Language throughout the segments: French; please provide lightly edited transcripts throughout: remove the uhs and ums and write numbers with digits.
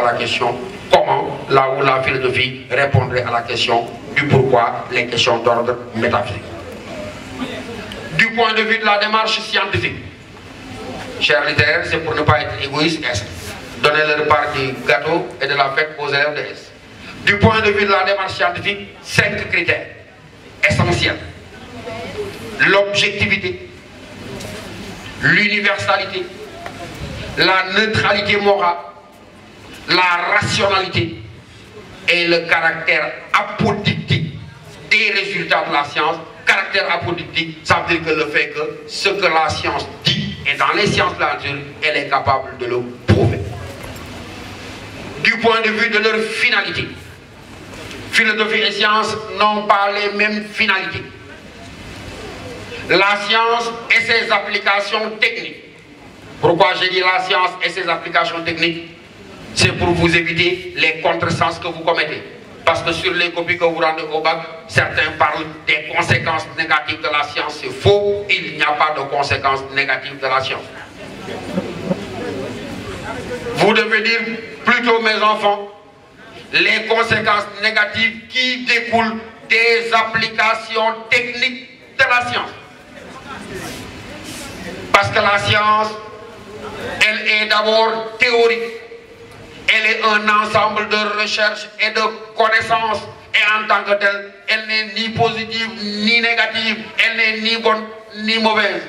à la question comment, là où la philosophie répondrait à la question du pourquoi, les questions d'ordre métaphysique. Du point de vue de la démarche scientifique, chers littéraires, c'est pour ne pas être égoïste, donner leur part du gâteau et de la fête aux élèves de S. Du point de vue de la démarche scientifique, 5 critères essentiels. L'objectivité, l'universalité, la neutralité morale, la rationalité et le caractère apodictique des résultats de la science. Caractère apodictique, ça veut dire que le fait que ce que la science dit et dans les sciences de la nature, elle est capable de le prouver. Du point de vue de leur finalité, philosophie et science n'ont pas les mêmes finalités. La science et ses applications techniques. Pourquoi j'ai dit la science et ses applications techniques? C'est pour vous éviter les contresens que vous commettez. Parce que sur les copies que vous rendez au bac, certains parlent des conséquences négatives de la science. C'est faux, il n'y a pas de conséquences négatives de la science. Vous devez dire plutôt, mes enfants, les conséquences négatives qui découlent des applications techniques de la science. Parce que la science, elle est d'abord théorique. Elle est un ensemble de recherches et de connaissances. Et en tant que telle, elle n'est ni positive ni négative. Elle n'est ni bonne ni mauvaise.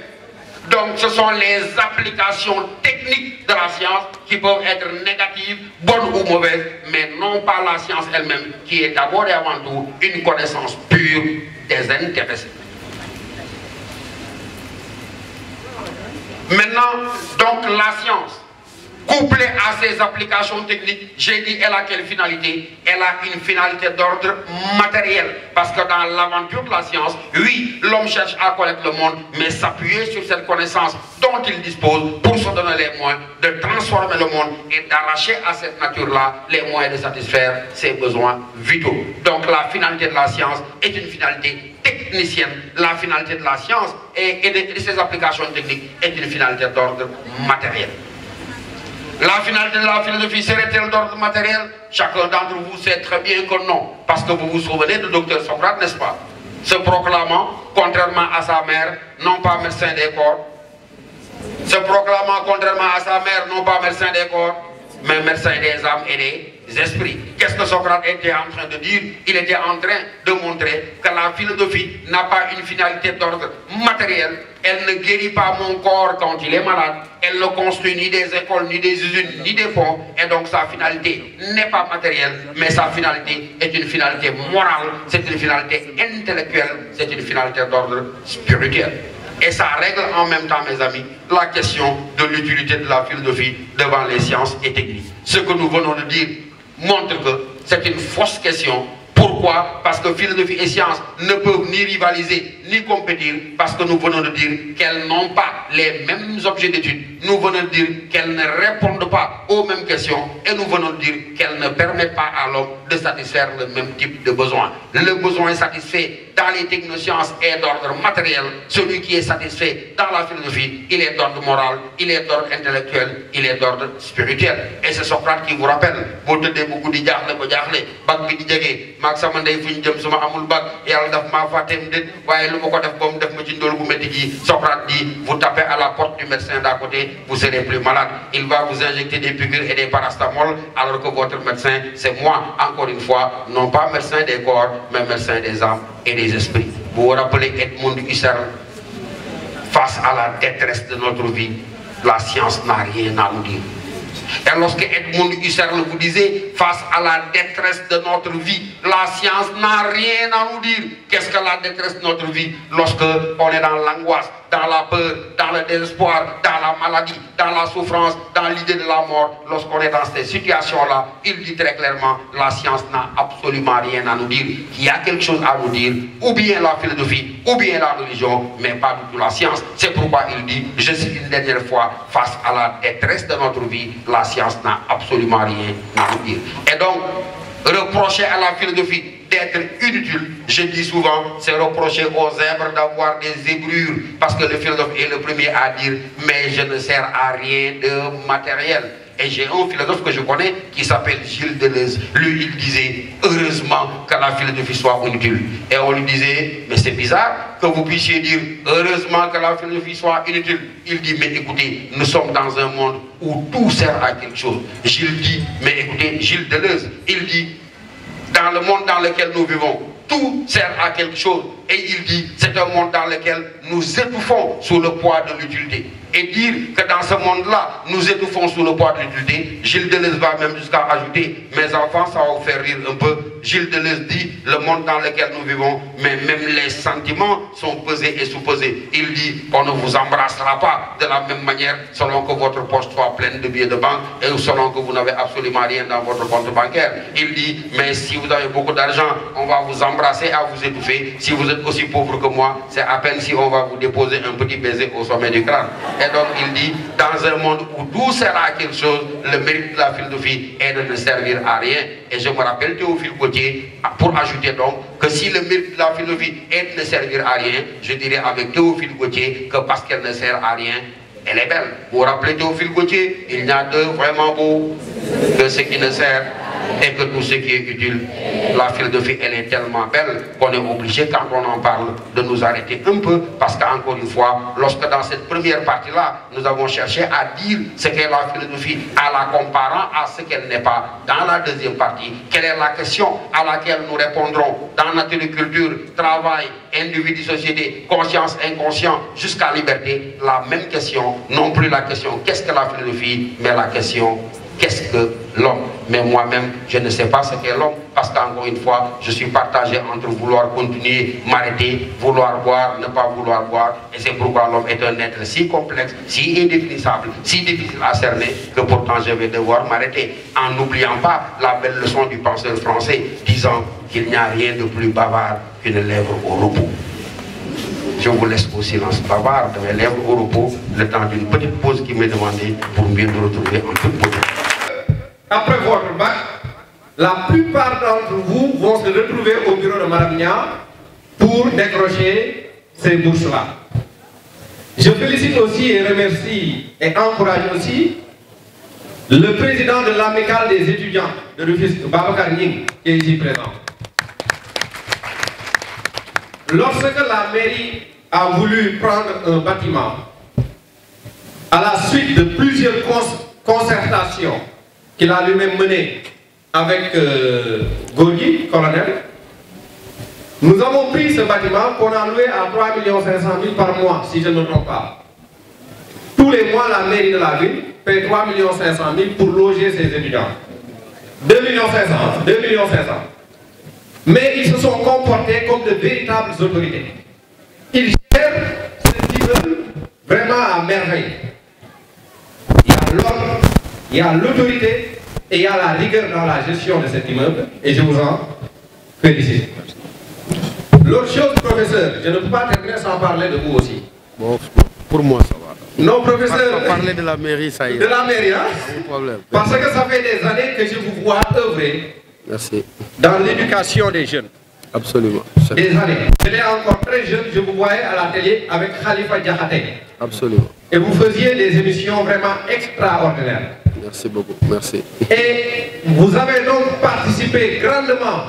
Donc ce sont les applications techniques de la science qui peuvent être négatives, bonnes ou mauvaises, mais non pas la science elle-même, qui est d'abord et avant tout une connaissance pure des intéressés. Maintenant, donc la science, couplée à ses applications techniques, j'ai dit, elle a quelle finalité? Elle a une finalité d'ordre matériel. Parce que dans l'aventure de la science, oui, l'homme cherche à connaître le monde, mais s'appuyer sur cette connaissance dont il dispose pour se donner les moyens de transformer le monde et d'arracher à cette nature-là les moyens de satisfaire ses besoins vitaux. Donc la finalité de la science est une finalité technicienne. La finalité de la science et de ses applications techniques est une finalité d'ordre matériel. La finalité de la philosophie serait-elle d'ordre matériel? Chacun d'entre vous sait très bien que non. Parce que vous vous souvenez du docteur Socrate, n'est-ce pas? Se proclamant, contrairement à sa mère, non pas médecin des corps. Se proclamant, contrairement à sa mère, non pas médecin des corps, mais médecin des âmes et des esprits. Qu'est-ce que Socrate était en train de dire? Il était en train de montrer que la philosophie n'a pas une finalité d'ordre matériel. Elle ne guérit pas mon corps quand il est malade. Elle ne construit ni des écoles, ni des usines, ni des ponts. Et donc sa finalité n'est pas matérielle, mais sa finalité est une finalité morale, c'est une finalité intellectuelle, c'est une finalité d'ordre spirituel. Et ça règle en même temps, mes amis, la question de l'utilité de la philosophie devant les sciences et techniques. Ce que nous venons de dire montre que c'est une fausse question. Pourquoi? Parce que philosophie et sciences ne peuvent ni rivaliser, ni compétir, parce que nous venons de dire qu'elles n'ont pas les mêmes objets d'étude. Nous venons de dire qu'elles ne répondent pas aux mêmes questions, et nous venons de dire qu'elles ne permettent pas à l'homme de satisfaire le même type de besoin. Le besoin satisfait dans les technosciences est d'ordre matériel. Celui qui est satisfait dans la philosophie, il est d'ordre moral, il est d'ordre intellectuel, il est d'ordre spirituel. Et c'est Socrate qui vous rappelle, vous tenez beaucoup de diakhle ko diakhle, bag bi di jege, mak sama ndey fuñ jëm suma amul bag, yalla daf ma fatem det, waye lu mako def bom def ma ci ndol bu metti gi. Socrate dit, vous tapez à la porte du médecin d'à côté, vous serez plus malade. Il va vous injecter des piqûres et des parastamol, alors que votre médecin, c'est moi, encore une fois, non pas médecin des corps, mais médecin des âmes et des esprits. Vous vous rappelez Edmond Husserl, face à la détresse de notre vie, la science n'a rien à nous dire. Et lorsque Edmond Husserl vous disait, face à la détresse de notre vie, la science n'a rien à nous dire. Qu'est-ce que la détresse de notre vie? Lorsque on est dans l'angoisse, dans la peur, dans le désespoir, dans la maladie, dans la souffrance, dans l'idée de la mort, lorsqu'on est dans ces situations-là, il dit très clairement, la science n'a absolument rien à nous dire. Il y a quelque chose à nous dire, ou bien la philosophie, ou bien la religion, mais pas du tout la science. C'est pourquoi il dit, je cite une dernière fois, face à la détresse de notre vie, la science n'a absolument rien à nous dire. Et donc, reprocher à la philosophie d'être inutile, je dis souvent, c'est reprocher aux zèbres d'avoir des zébrures, parce que le philosophe est le premier à dire, mais je ne sers à rien de matériel. Et j'ai un philosophe que je connais qui s'appelle Gilles Deleuze. Lui, il disait, heureusement que la philosophie soit inutile. Et on lui disait, mais c'est bizarre que vous puissiez dire, heureusement que la philosophie soit inutile. Il dit, mais écoutez, nous sommes dans un monde où tout sert à quelque chose. Gilles dit, mais écoutez, Gilles Deleuze, il dit, dans le monde dans lequel nous vivons, tout sert à quelque chose. Et il dit, c'est un monde dans lequel nous étouffons sous le poids de l'utilité. Et dire que dans ce monde-là, nous étouffons sous le poids de l'utilité, Gilles Deleuze va même jusqu'à ajouter, mes enfants, ça va vous faire rire un peu. Gilles Deleuze dit, le monde dans lequel nous vivons, mais même les sentiments sont pesés et sous-pesés. Il dit, on ne vous embrassera pas de la même manière selon que votre poche soit pleine de billets de banque et selon que vous n'avez absolument rien dans votre compte bancaire. Il dit, mais si vous avez beaucoup d'argent, on va vous embrasser à vous étouffer. Si vous êtes aussi pauvre que moi, c'est à peine si on va vous déposer un petit baiser au sommet du crâne. Et donc il dit, dans un monde où tout sert à quelque chose, le mérite de la philosophie est de ne servir à rien. Et je me rappelle Théophile Gautier, pour ajouter donc que si le mérite de la philosophie est de ne servir à rien, je dirais avec Théophile Gautier que parce qu'elle ne sert à rien, elle est belle. Vous vous rappelez Théophile Gautier, il n'y a deux vraiment beaux que ce qui ne sert et que tout ce qui est utile. La philosophie, elle est tellement belle qu'on est obligé, quand on en parle, de nous arrêter un peu, parce qu'encore une fois, lorsque dans cette première partie-là, nous avons cherché à dire ce qu'est la philosophie, en la comparant à ce qu'elle n'est pas, dans la deuxième partie, quelle est la question à laquelle nous répondrons dans nature, culture, travail, individu, société, conscience, inconscient, jusqu'à liberté, la même question, non plus la question qu'est-ce que la philosophie, mais la question qu'est-ce que l'homme. Mais moi-même, je ne sais pas ce qu'est l'homme, parce qu'encore une fois, je suis partagé entre vouloir continuer, m'arrêter, vouloir boire, ne pas vouloir boire. Et c'est pourquoi l'homme est un être si complexe, si indéfinissable, si difficile à cerner, que pourtant je vais devoir m'arrêter. En n'oubliant pas la belle leçon du penseur français, disant qu'il n'y a rien de plus bavard qu'une lèvre au repos. Je vous laisse au silence bavard de mes lèvres au repos, le temps d'une petite pause qui m'est demandée pour mieux nous retrouver en toute beauté. Après votre bac, la plupart d'entre vous vont se retrouver au bureau de Madame Nia pour décrocher ces bourses-là. Je félicite aussi et remercie et encourage aussi le président de l'amicale des étudiants de Rufisque, Babacar Ning, qui est ici présent. Lorsque la mairie a voulu prendre un bâtiment, à la suite de plusieurs concertations qu'il a lui-même menées avec Gorgui, colonel, nous avons pris ce bâtiment qu'on a loué à 3 500 000 par mois, si je ne me trompe pas. Tous les mois, la mairie de la ville paie 3 500 000 pour loger ses étudiants. 2 500 000, 2 500 000. Mais ils se sont comportés comme de véritables autorités. Ils gèrent ce qu'ils veulent vraiment à merveille. Il y a l'ordre, il y a l'autorité et il y a la rigueur dans la gestion de cet immeuble. Et je vous en félicite. L'autre chose, professeur, je ne peux pas terminer sans parler de vous aussi. Bon, pour moi, ça va. Non, professeur. Parler de la mairie, ça y est. De la mairie, hein? Pas de problème. Parce que ça fait des années que je vous vois œuvrer. Merci. Dans l'éducation des jeunes. Absolument. Des années. J'étais encore très jeune, je vous voyais à la télé avec Khalifa Diakhaté. Absolument. Et vous faisiez des émissions vraiment extraordinaires. Merci beaucoup. Merci. Et vous avez donc participé grandement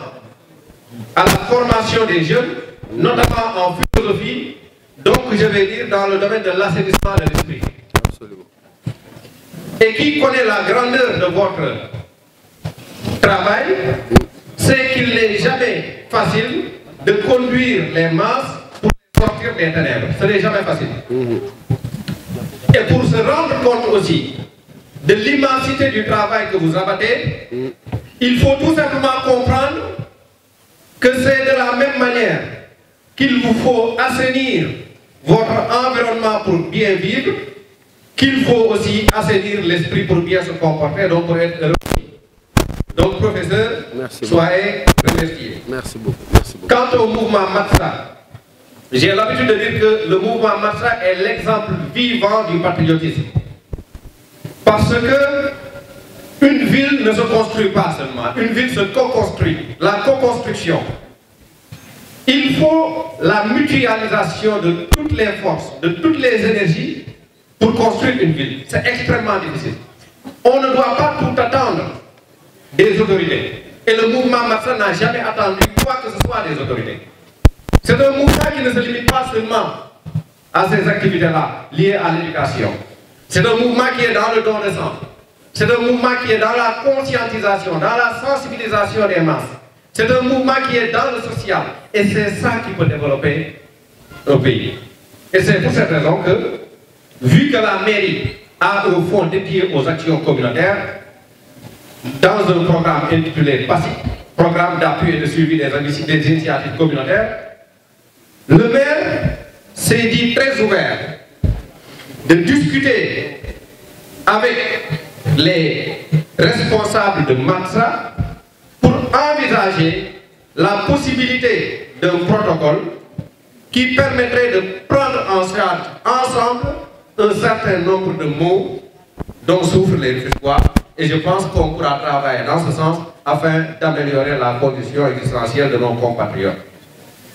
à la formation des jeunes, notamment en philosophie, donc je vais dire dans le domaine de l'assainissement de l'esprit. Absolument. Et qui connaît la grandeur de votre travail, c'est qu'il n'est jamais facile de conduire les masses pour sortir des ténèbres. Ce n'est jamais facile. Et pour se rendre compte aussi de l'immensité du travail que vous abattez, il faut tout simplement comprendre que c'est de la même manière qu'il vous faut assainir votre environnement pour bien vivre, qu'il faut aussi assainir l'esprit pour bien se comporter, donc pour être heureux. Donc, professeur, soyez remercié. Merci beaucoup. Merci beaucoup. Quant au mouvement Matsa, j'ai l'habitude de dire que le mouvement Matsa est l'exemple vivant du patriotisme. Parce que une ville ne se construit pas seulement, une ville se co-construit. La co-construction. Il faut la mutualisation de toutes les forces, de toutes les énergies pour construire une ville. C'est extrêmement difficile. On ne doit pas tout attendre des autorités. Et le mouvement Matsa n'a jamais attendu quoi que ce soit des autorités. C'est un mouvement qui ne se limite pas seulement à ces activités-là liées à l'éducation. C'est un mouvement qui est dans le don de sang. C'est un mouvement qui est dans la conscientisation, dans la sensibilisation des masses. C'est un mouvement qui est dans le social. Et c'est ça qui peut développer un pays. Et c'est pour cette raison que, vu que la mairie a un fonds dédié aux actions communautaires, dans un programme intitulé PASSI, Programme d'appui et de suivi des initiatives communautaires, le maire s'est dit très ouvert de discuter avec les responsables de Matsa pour envisager la possibilité d'un protocole qui permettrait de prendre en charge ensemble un certain nombre de maux dont souffrent les Rufisquois. Et je pense qu'on pourra travailler dans ce sens afin d'améliorer la condition existentielle de nos compatriotes.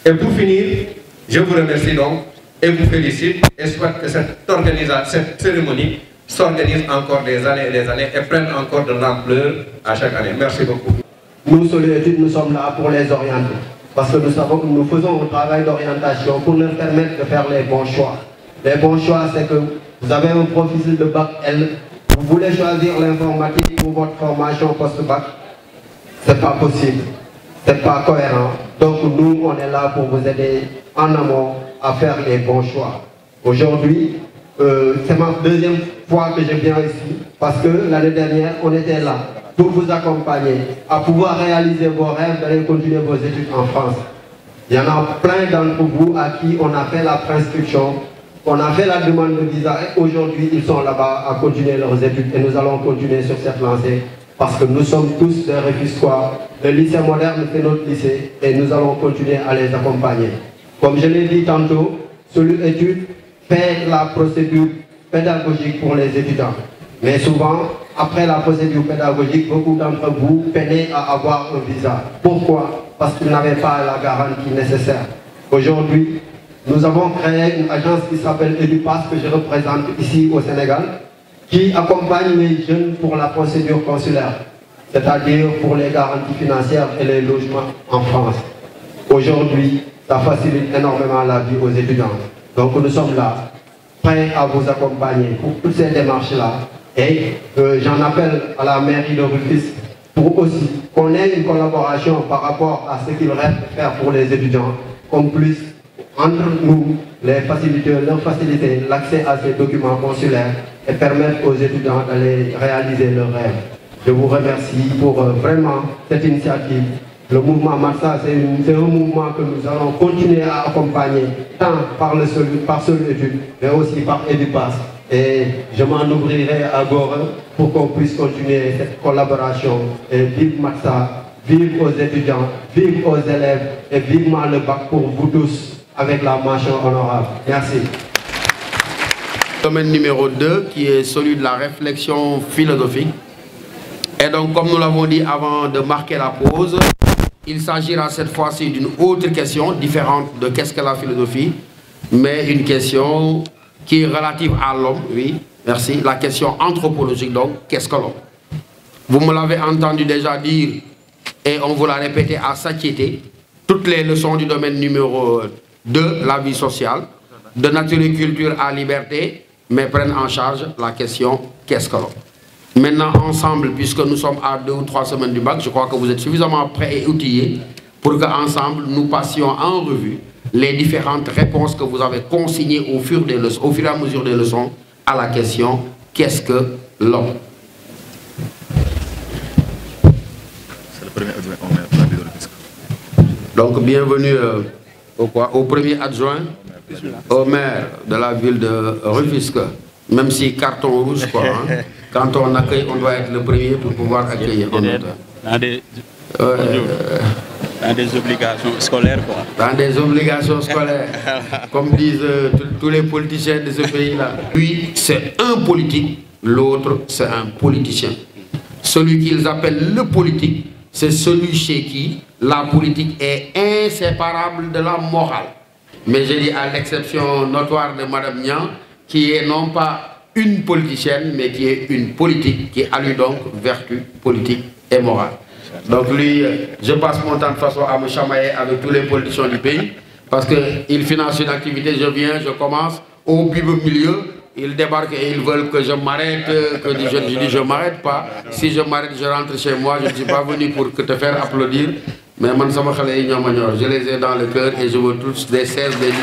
Et pour finir, je vous remercie donc et vous félicite et souhaite que cette cérémonie s'organise encore des années et prenne encore de l'ampleur à chaque année. Merci beaucoup. Nous, Soluétudes, nous sommes là pour les orienter. Parce que nous savons que nous faisons un travail d'orientation pour leur permettre de faire les bons choix. Les bons choix, c'est que vous avez un profil de bac L, vous voulez choisir l'informatique pour votre formation post-bac, ce n'est pas possible, ce n'est pas cohérent. Donc nous, on est là pour vous aider en amont à faire les bons choix. Aujourd'hui, c'est ma deuxième fois que je viens ici, parce que l'année dernière, on était là pour vous accompagner à pouvoir réaliser vos rêves, d'aller continuer vos études en France. Il y en a plein d'entre vous à qui on a fait la prescription, on a fait la demande de visa et aujourd'hui ils sont là-bas à continuer leurs études et nous allons continuer sur cette lancée parce que nous sommes tous des Rufisquois. Le lycée moderne c'est notre lycée et nous allons continuer à les accompagner. Comme je l'ai dit tantôt, Soluétudes fait la procédure pédagogique pour les étudiants. Mais souvent, après la procédure pédagogique, beaucoup d'entre vous peinez à avoir un visa. Pourquoi? Parce que vous n'avez pas la garantie nécessaire. Aujourd'hui, nous avons créé une agence qui s'appelle EduPass, que je représente ici au Sénégal, qui accompagne les jeunes pour la procédure consulaire, c'est-à-dire pour les garanties financières et les logements en France. Aujourd'hui, ça facilite énormément la vie aux étudiants. Donc nous sommes là, prêts à vous accompagner pour toutes ces démarches-là. Et j'en appelle à la mairie de Rufisque pour aussi qu'on ait une collaboration par rapport à ce qu'ils rêvent de faire pour les étudiants, qu'on puisse entre nous leur faciliter l'accès à ces documents consulaires et permettre aux étudiants d'aller réaliser leurs rêves. Je vous remercie pour vraiment cette initiative. Le mouvement Matsa, c'est un mouvement que nous allons continuer à accompagner tant par Soluétudes, mais aussi par EduPass. Et je m'en ouvrirai à Gore pour qu'on puisse continuer cette collaboration. Et vive Matsa, vive aux étudiants, vive aux élèves et vivement le bac pour vous tous avec la mention honorable. Merci. Domaine numéro 2 qui est celui de la réflexion philosophique. Et donc comme nous l'avons dit avant de marquer la pause, il s'agira cette fois-ci d'une autre question différente de qu'est-ce que la philosophie, mais une question qui est relative à l'homme, oui, merci, la question anthropologique donc, qu'est-ce que l'homme? Vous me l'avez entendu déjà dire et on vous l'a répété à satiété, toutes les leçons du domaine numéro 2, la vie sociale, de nature et culture à liberté, mais prennent en charge la question qu'est-ce que l'homme? Maintenant, ensemble, puisque nous sommes à 2 ou 3 semaines du bac, je crois que vous êtes suffisamment prêts et outillés pour qu'ensemble, nous passions en revue les différentes réponses que vous avez consignées au fur et à mesure des leçons à la question qu'est-ce que l'homme? C'est le premier adjoint au maire de la ville de Rufisque. Donc, bienvenue au premier adjoint au maire de la ville de Rufisque. Même si carton rouge, quoi. Hein. Quand on accueille, on doit être le premier pour pouvoir accueillir. Dans des obligations scolaires, quoi. Dans des obligations scolaires, comme disent tous les politiciens de ce pays-là. Lui, c'est un politique, l'autre, c'est un politicien. Celui qu'ils appellent le politique, c'est celui chez qui la politique est inséparable de la morale. Mais j'ai dit à l'exception notoire de Madame Niang, qui est non pas une politicienne, mais qui est une politique, qui allie donc vertu politique et morale. Donc lui, je passe mon temps de façon à me chamailler avec tous les politiciens du pays, parce qu'il finance une activité, je viens, je commence, au milieu, ils débarquent et ils veulent que je m'arrête, que je dis je ne m'arrête pas. Si je m'arrête, je rentre chez moi, je ne suis pas venu pour te faire applaudir. Mais je les ai dans le cœur et je veux tous des 16, des 17, des 18,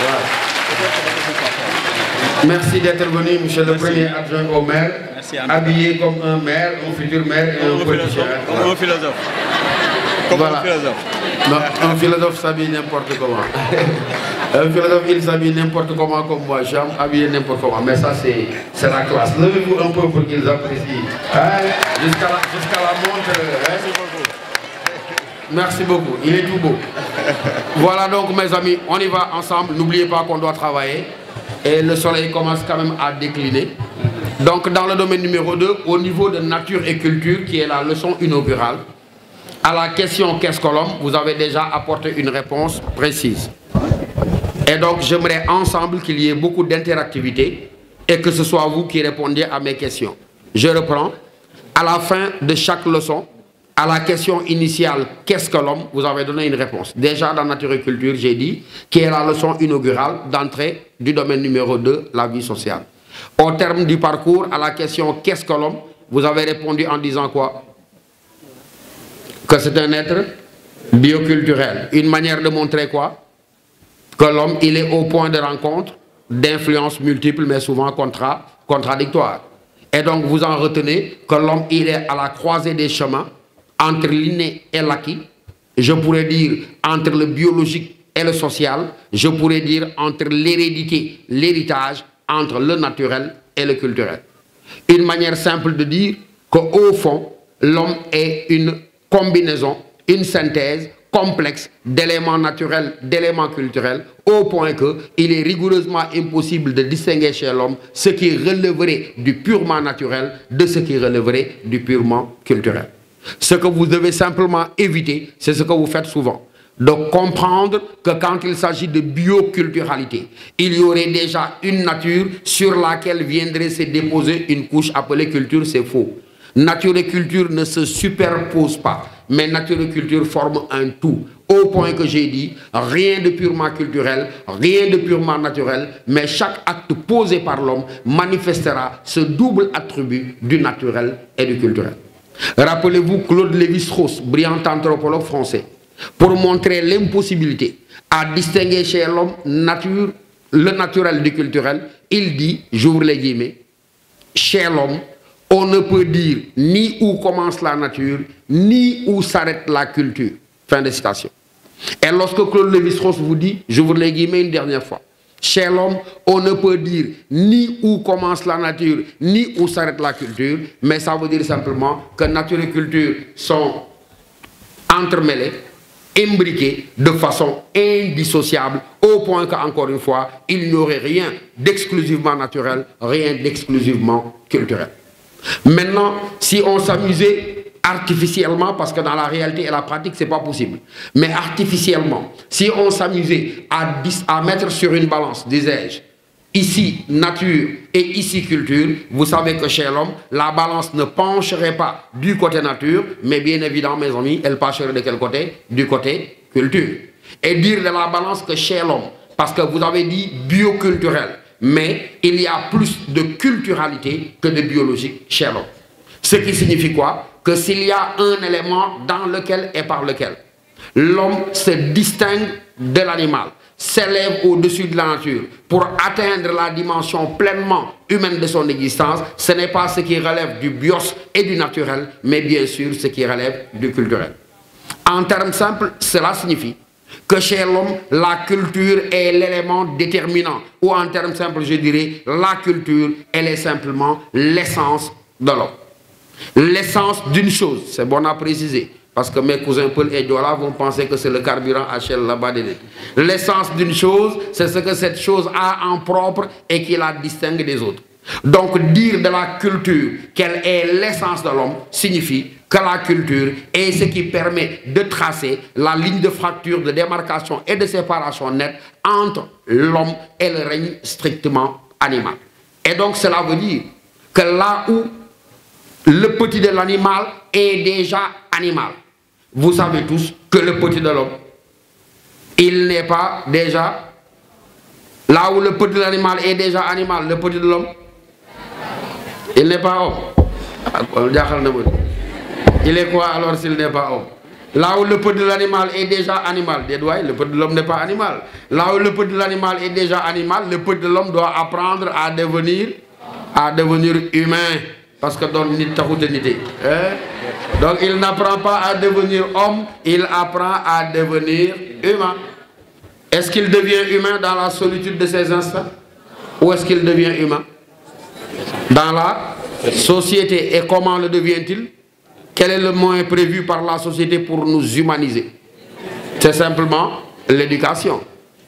voilà. Merci d'être venu, monsieur le premier adjoint au maire, habillé comme un maire, un futur maire et un politicien. Comme un philosophe. Comme voilà. un philosophe. Non, un philosophe s'habille n'importe comment. Un philosophe, il s'habille n'importe comment comme moi. J'aime habiller n'importe comment. Mais ça, c'est la classe. Levez-vous un peu pour qu'ils apprécient. Hein? Jusqu'à la montre. Hein? Merci beaucoup. Il est tout beau. Voilà donc, mes amis, on y va ensemble. N'oubliez pas qu'on doit travailler. Et le soleil commence quand même à décliner. Donc, dans le domaine numéro 2, au niveau de nature et culture, qui est la leçon inaugurale, à la question qu'est-ce que l'homme, vous avez déjà apporté une réponse précise. Et donc, j'aimerais ensemble qu'il y ait beaucoup d'interactivité et que ce soit vous qui répondiez à mes questions. Je reprends. À la fin de chaque leçon, à la question initiale qu'est-ce que l'homme, vous avez donné une réponse. Déjà dans nature et culture, j'ai dit, qui est la leçon inaugurale d'entrée du domaine numéro 2, la vie sociale. Au terme du parcours, à la question qu'est-ce que l'homme, vous avez répondu en disant quoi? Que c'est un être bioculturel. Une manière de montrer quoi? Que l'homme, il est au point de rencontre, d'influences multiples, mais souvent contradictoires. Et donc, vous en retenez que l'homme, il est à la croisée des chemins entre l'inné et l'acquis. Je pourrais dire entre le biologique et le social. Je pourrais dire entre l'hérédité, l'héritage, entre le naturel et le culturel. Une manière simple de dire qu'au fond, l'homme est une combinaison, une synthèse complexe d'éléments naturels, d'éléments culturels, au point qu'il est rigoureusement impossible de distinguer chez l'homme ce qui relèverait du purement naturel de ce qui relèverait du purement culturel. Ce que vous devez simplement éviter, c'est ce que vous faites souvent. De comprendre que quand il s'agit de bioculturalité, il y aurait déjà une nature sur laquelle viendrait se déposer une couche appelée culture, c'est faux. Nature et culture ne se superposent pas, mais nature et culture forment un tout. Au point que j'ai dit, rien de purement culturel, rien de purement naturel, mais chaque acte posé par l'homme manifestera ce double attribut du naturel et du culturel. Rappelez-vous Claude Lévi-Strauss, brillant anthropologue français, pour montrer l'impossibilité à distinguer chez l'homme le naturel du culturel, il dit, j'ouvre les guillemets, chez l'homme, on ne peut dire ni où commence la nature, ni où s'arrête la culture. Fin de citation. Et lorsque Claude Lévi-Strauss vous dit, j'ouvre les guillemets une dernière fois, chez l'homme, on ne peut dire ni où commence la nature, ni où s'arrête la culture, mais ça veut dire simplement que nature et culture sont entremêlées, imbriquées de façon indissociable, au point qu'encore une fois, il n'y aurait rien d'exclusivement naturel, rien d'exclusivement culturel. Maintenant, si on s'amusait artificiellement, parce que dans la réalité et la pratique, ce n'est pas possible, mais artificiellement, si on s'amusait à mettre sur une balance, disais-je, ici nature et ici culture, vous savez que chez l'homme, la balance ne pencherait pas du côté nature, mais bien évidemment, mes amis, elle pencherait de quel côté? Du côté culture. Et dire de la balance que chez l'homme, parce que vous avez dit bioculturel, mais il y a plus de culturalité que de biologique chez l'homme. Ce qui signifie quoi? Que s'il y a un élément dans lequel et par lequel l'homme se distingue de l'animal, s'élève au-dessus de la nature pour atteindre la dimension pleinement humaine de son existence, ce n'est pas ce qui relève du bios et du naturel, mais bien sûr ce qui relève du culturel. En termes simples, cela signifie que chez l'homme, la culture est l'élément déterminant. Ou en termes simples, je dirais, la culture, elle est simplement l'essence de l'homme. L'essence d'une chose, c'est bon à préciser, parce que mes cousins Paul et Diola vont penser que c'est le carburant HL là-bas. L'essence d'une chose, c'est ce que cette chose a en propre et qui la distingue des autres. Donc dire de la culture qu'elle est l'essence de l'homme signifie que la culture est ce qui permet de tracer la ligne de fracture, de démarcation et de séparation nette entre l'homme et le règne strictement animal. Et donc cela veut dire que là où le petit de l'animal est déjà animal, vous savez tous que le petit de l'homme, il n'est pas déjà... Là où le petit de l'animal est déjà animal, le petit de l'homme, il n'est pas homme. Il est quoi alors s'il n'est pas homme? Là où le petit de l'animal est déjà animal, le petit de l'homme n'est pas animal. Là où le petit de l'animal est déjà animal, le petit de l'homme doit apprendre à devenir humain. Parce que donc il n'apprend pas à devenir homme, il apprend à devenir humain. Est-ce qu'il devient humain dans la solitude de ses instincts? Ou est-ce qu'il devient humain dans la société? Et comment le devient-il? Quel est le moyen prévu par la société pour nous humaniser? C'est simplement l'éducation.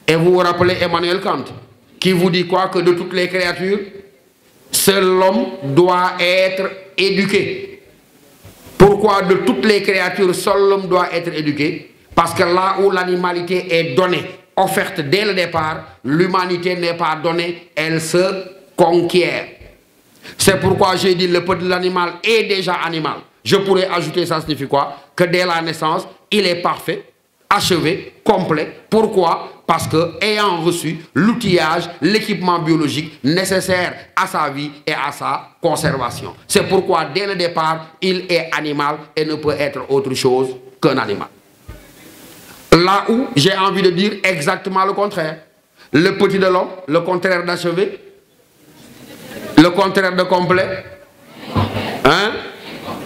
Et vous vous rappelez Emmanuel Kant, qui vous dit quoi? Que de toutes les créatures, seul l'homme doit être éduqué. Pourquoi de toutes les créatures, seul l'homme doit être éduqué? Parce que là où l'animalité est donnée, offerte dès le départ, l'humanité n'est pas donnée, elle se conquiert. C'est pourquoi j'ai dit le petit de l'animal est déjà animal. Je pourrais ajouter, ça signifie quoi? Que dès la naissance, il est parfait, achevé, complet. Pourquoi? Parce que ayant reçu l'outillage, l'équipement biologique nécessaire à sa vie et à sa conservation. C'est pourquoi dès le départ, il est animal et ne peut être autre chose qu'un animal. Là où j'ai envie de dire exactement le contraire. Le petit de l'homme, le contraire d'achevé, le contraire de complet. Hein?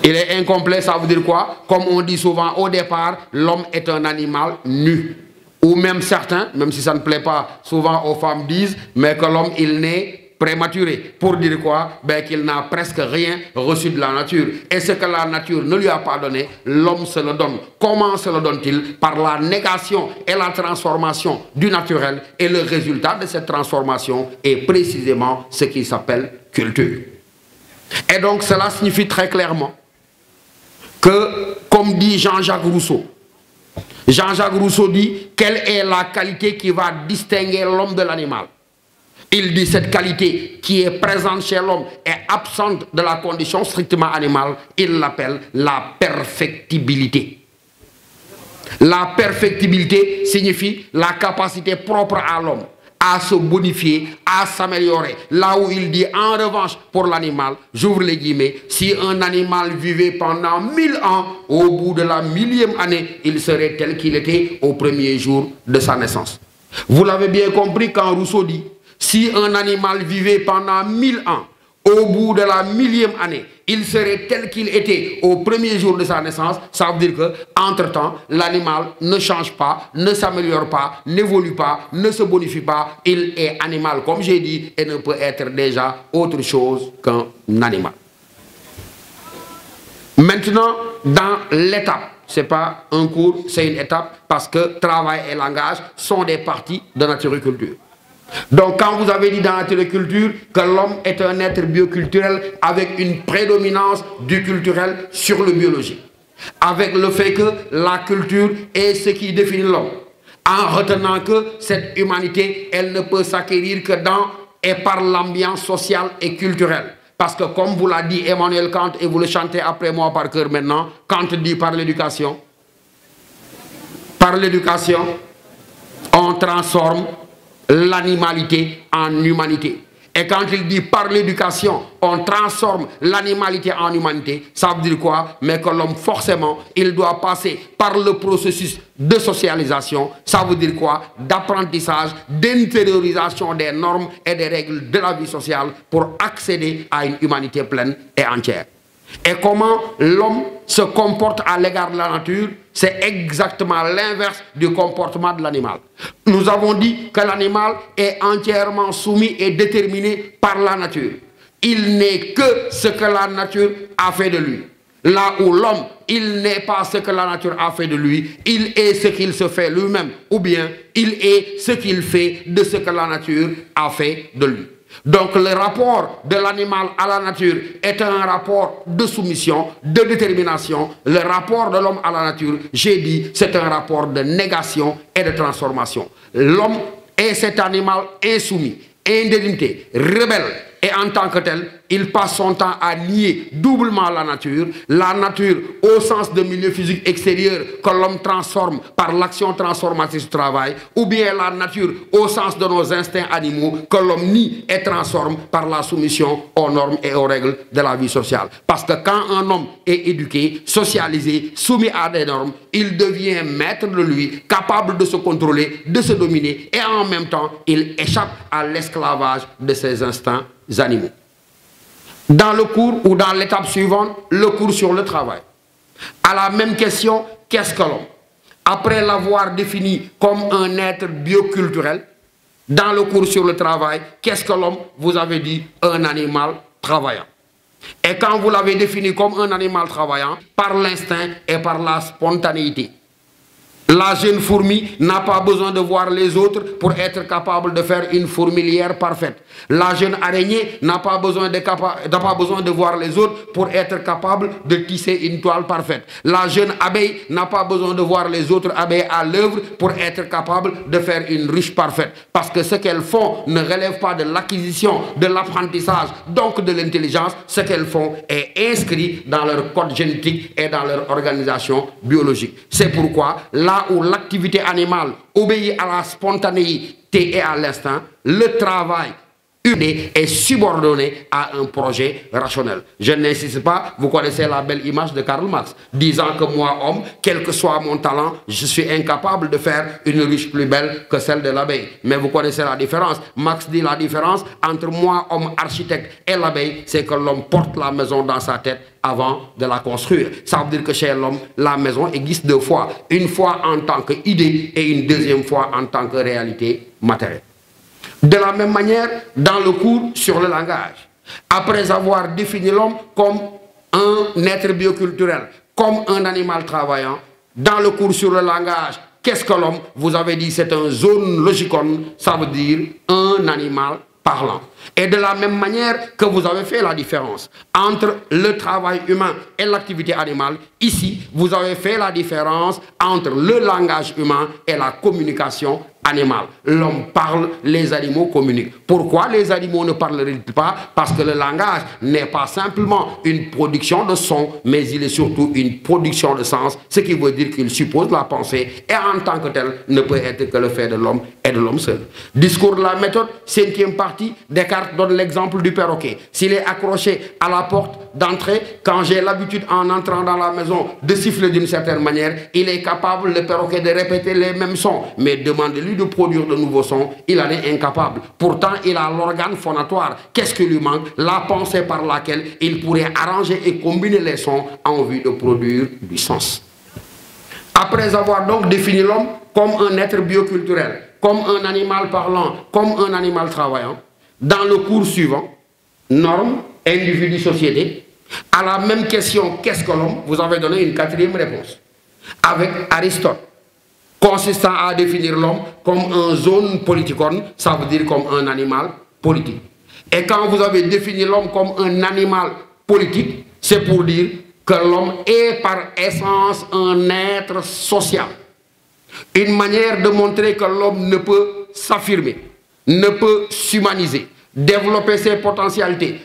Il est incomplet, ça veut dire quoi? Comme on dit souvent au départ, l'homme est un animal nu. Ou même certains, même si ça ne plaît pas souvent aux femmes, disent, mais que l'homme, il naît prématuré. Pour dire quoi? Ben, qu'il n'a presque rien reçu de la nature. Et ce que la nature ne lui a pas donné, l'homme se le donne. Comment se le donne-t-il? Par la négation et la transformation du naturel. Et le résultat de cette transformation est précisément ce qui s'appelle culture. Et donc cela signifie très clairement que, comme dit Jean-Jacques Rousseau, dit quelle est la qualité qui va distinguer l'homme de l'animal. Il dit cette qualité qui est présente chez l'homme est absente de la condition strictement animale. Il l'appelle la perfectibilité. La perfectibilité signifie la capacité propre à l'homme à se bonifier, à s'améliorer. Là où il dit en revanche pour l'animal, j'ouvre les guillemets, si un animal vivait pendant 1000 ans, au bout de la 1000e année, il serait tel qu'il était au premier jour de sa naissance. Vous l'avez bien compris quand Rousseau dit, si un animal vivait pendant 1000 ans, au bout de la 1000e année, il serait tel qu'il était au premier jour de sa naissance. Ça veut dire que, entre-temps, l'animal ne change pas, ne s'améliore pas, n'évolue pas, ne se bonifie pas. Il est animal, comme j'ai dit, et ne peut être déjà autre chose qu'un animal. Maintenant, dans l'étape, ce n'est pas un cours, c'est une étape, parce que travail et langage sont des parties de naturiculture. Donc quand vous avez dit dans la naturiculture que l'homme est un être bioculturel avec une prédominance du culturel sur le biologique, avec le fait que la culture est ce qui définit l'homme, en retenant que cette humanité, elle ne peut s'acquérir que dans et par l'ambiance sociale et culturelle. Parce que comme vous l'a dit Emmanuel Kant, et vous le chantez après moi par cœur maintenant, Kant dit par l'éducation, on transforme l'animalité en humanité. Et quand il dit par l'éducation, on transforme l'animalité en humanité, ça veut dire quoi? Mais que l'homme, forcément, il doit passer par le processus de socialisation. Ça veut dire quoi? D'apprentissage, d'intériorisation des normes et des règles de la vie sociale pour accéder à une humanité pleine et entière. Et comment l'homme se comporte à l'égard de la nature, c'est exactement l'inverse du comportement de l'animal. Nous avons dit que l'animal est entièrement soumis et déterminé par la nature. Il n'est que ce que la nature a fait de lui. Là où l'homme, il n'est pas ce que la nature a fait de lui, il est ce qu'il se fait lui-même, ou bien il est ce qu'il fait de ce que la nature a fait de lui. Donc le rapport de l'animal à la nature est un rapport de soumission, de détermination. Le rapport de l'homme à la nature, j'ai dit, c'est un rapport de négation et de transformation. L'homme est cet animal insoumis, indemnité, rebelle, et en tant que tel, il passe son temps à nier doublement la nature au sens de milieu physique extérieur que l'homme transforme par l'action transformatrice du travail, ou bien la nature au sens de nos instincts animaux que l'homme nie et transforme par la soumission aux normes et aux règles de la vie sociale. Parce que quand un homme est éduqué, socialisé, soumis à des normes, il devient maître de lui, capable de se contrôler, de se dominer, et en même temps, il échappe à l'esclavage de ses instincts animaux. Dans le cours ou dans l'étape suivante, le cours sur le travail. À la même question, qu'est-ce que l'homme? Après l'avoir défini comme un être bioculturel, dans le cours sur le travail, qu'est-ce que l'homme? Vous avez dit un animal travaillant. Et quand vous l'avez défini comme un animal travaillant, par l'instinct et par la spontanéité. La jeune fourmi n'a pas besoin de voir les autres pour être capable de faire une fourmilière parfaite. La jeune araignée n'a pas besoin de voir les autres pour être capable de tisser une toile parfaite. La jeune abeille n'a pas besoin de voir les autres abeilles à l'œuvre pour être capable de faire une ruche parfaite. Parce que ce qu'elles font ne relève pas de l'acquisition, de l'apprentissage, donc de l'intelligence. Ce qu'elles font est inscrit dans leur code génétique et dans leur organisation biologique. C'est pourquoi là où l'activité animale obéit à la spontanéité et à l'instinct, le travail humain est subordonné à un projet rationnel. Je n'insiste pas, vous connaissez la belle image de Karl Marx, disant que moi, homme, quel que soit mon talent, je suis incapable de faire une ruche plus belle que celle de l'abeille. Mais vous connaissez la différence. Marx dit la différence entre moi, homme architecte, et l'abeille, c'est que l'homme porte la maison dans sa tête avant de la construire. Ça veut dire que chez l'homme, la maison existe deux fois. Une fois en tant qu'idée et une deuxième fois en tant que réalité matérielle. De la même manière, dans le cours sur le langage, après avoir défini l'homme comme un être bioculturel, comme un animal travaillant, dans le cours sur le langage, qu'est-ce que l'homme? Vous avez dit c'est un zone logicon, ça veut dire un animal parlant. Et de la même manière que vous avez fait la différence entre le travail humain et l'activité animale, ici, vous avez fait la différence entre le langage humain et la communication animale. L'homme parle, les animaux communiquent. Pourquoi les animaux ne parleraient pas? Parce que le langage n'est pas simplement une production de son, mais il est surtout une production de sens, ce qui veut dire qu'il suppose la pensée et en tant que tel ne peut être que le fait de l'homme et de l'homme seul. Discours de la méthode, 5e partie, Descartes donne l'exemple du perroquet. S'il est accroché à la porte d'entrée, quand j'ai l'habitude en entrant dans la maison de siffler d'une certaine manière, il est capable, le perroquet, de répéter les mêmes sons. Mais demandez-lui de produire de nouveaux sons, il en est incapable. Pourtant, il a l'organe phonatoire. Qu'est-ce qui lui manque? La pensée par laquelle il pourrait arranger et combiner les sons en vue de produire du sens. Après avoir donc défini l'homme comme un être bioculturel, comme un animal parlant, comme un animal travaillant, dans le cours suivant, normes, individu, société, à la même question, qu'est-ce que l'homme? Vous avez donné une 4e réponse. Avec Aristote, consistant à définir l'homme comme un zone politikon, ça veut dire comme un animal politique. Et quand vous avez défini l'homme comme un animal politique, c'est pour dire que l'homme est par essence un être social. Une manière de montrer que l'homme ne peut s'affirmer, ne peut s'humaniser, développer ses potentialités,